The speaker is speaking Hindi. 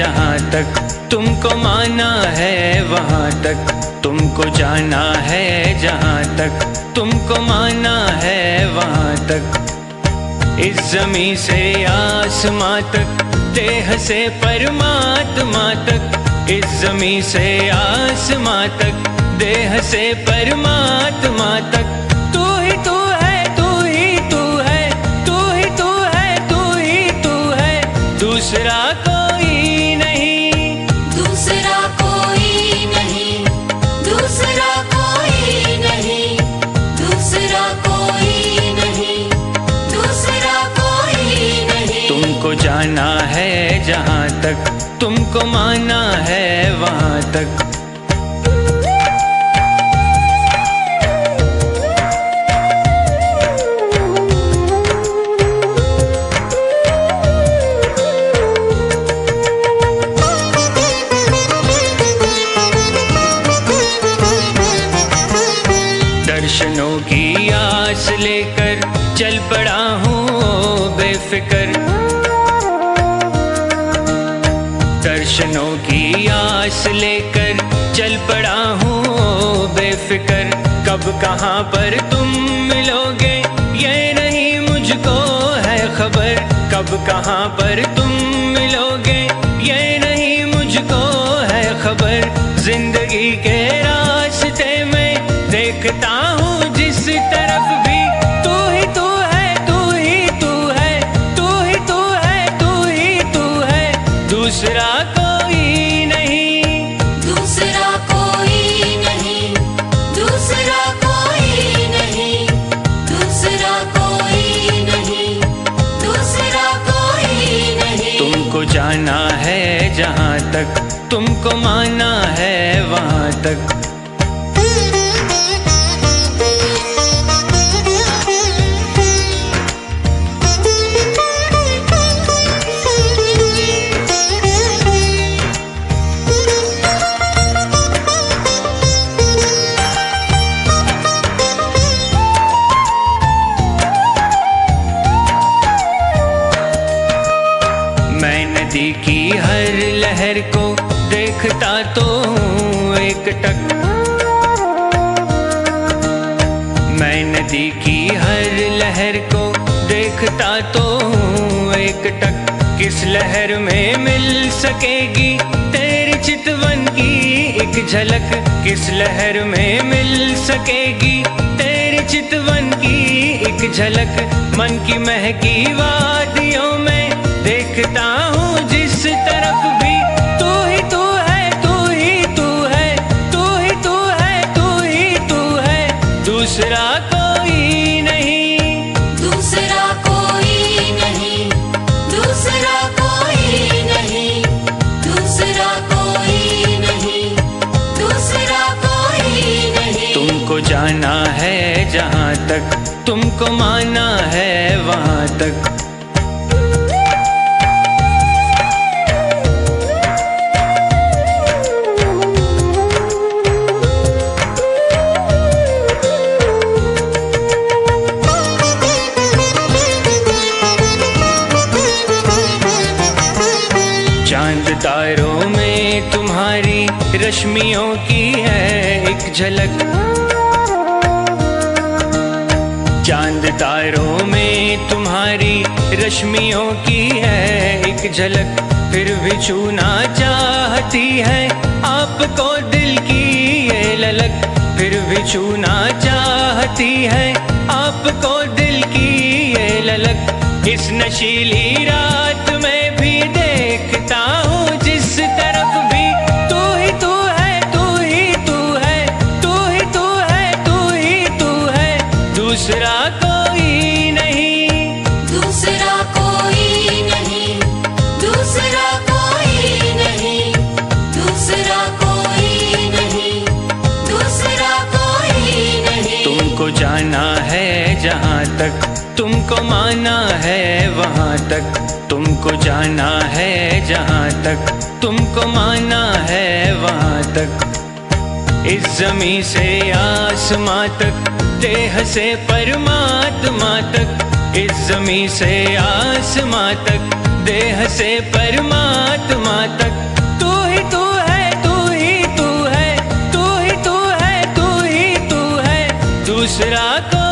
जहाँ तक तुमको माना है वहाँ तक, तुमको जाना है जहाँ तक तुमको माना है वहाँ तक। इस ज़मीं से आसमां तक, देह से परमात्मा तक, इस ज़मीं से आसमां तक, देह से परमात्मा तक। तू ही तू है, तू ही तू है, तू ही तू है, तू ही तू है, दूसरा कोई नहीं, दूसरा कोई नहीं, दूसरा कोई नहीं, दूसरा कोई नहीं, दूसरा कोई नहीं। तुमको जाना है जहाँ तक तुमको माना है वहाँ तक। दर्शनों की आस लेकर चल पड़ा हूँ बेफिक्र, दर्शनों की आस लेकर चल पड़ा हूँ बेफिक्र। कब कहाँ पर तुम मिलोगे ये नहीं मुझको है खबर, कब कहाँ पर तुम मिलोगे ये नहीं मुझको है खबर। जिंदगी के रास्ते में देखता हूँ जिस तरफ भी, तू ही तू है, तू ही तू है, तू ही तू है, तू ही तू है, दूसरा कोई नहीं, दूसरा कोई नहीं, दूसरा कोई नहीं, दूसरा कोई नहीं, दूसरा कोई नहीं। तुमको जाना है जहाँ तक तुमको माना है वहाँ तक। मैं नदी की हर लहर को देखता तो हूँ एक टक, मैं नदी की हर लहर को देखता तो हूँ एक टक। किस लहर में मिल सकेगी तेरी चितवन की एक झलक, किस लहर में मिल सकेगी तेरी चितवन की एक झलक। मन की महकी वादियों में देखता हूँ जिस तरफ भी, तू ही तू है, तू ही तू है, तू ही तू है, तू ही तू है, दूसरा कोई नहीं, दूसरा कोई नहीं, दूसरा कोई नहीं, दूसरा कोई नहीं, दूसरा कोई नहीं। तुमको जाना है जहाँ तक तुमको माना है वहाँ तक। चांद तारों में तुम्हारी रश्मियों की है एक झलक, चांद तारों में तुम्हारी रश्मियों की है एक झलक। फिर भी छूना चाहती है आपको दिल की ये ललक, फिर भी छूना चाहती है आपको दिल की ये ललक। इस नशीली रात में भी देखता हूँ जिस तरफ भी, तू ही तू है, तू ही तू है, तू ही तू है, तू ही तू है, दूसरा कोई नहीं, दूसरा कोई नहीं, दूसरा कोई नहीं, दूसरा कोई नहीं, दूसरा कोई नहीं। तुमको जाना है जहाँ तक तुमको माना है वहाँ तक, तुमको जाना है जहाँ तक तुमको माना है वहाँ तक। इस ज़मीं से आसमां तक, देह से परमात्मा तक, इस ज़मीं से आसमां तक, देह से परमात्मा आत्मा तक तू ही तू है, तू ही तू है, तू ही तू है, तू ही तू है, दूसरा को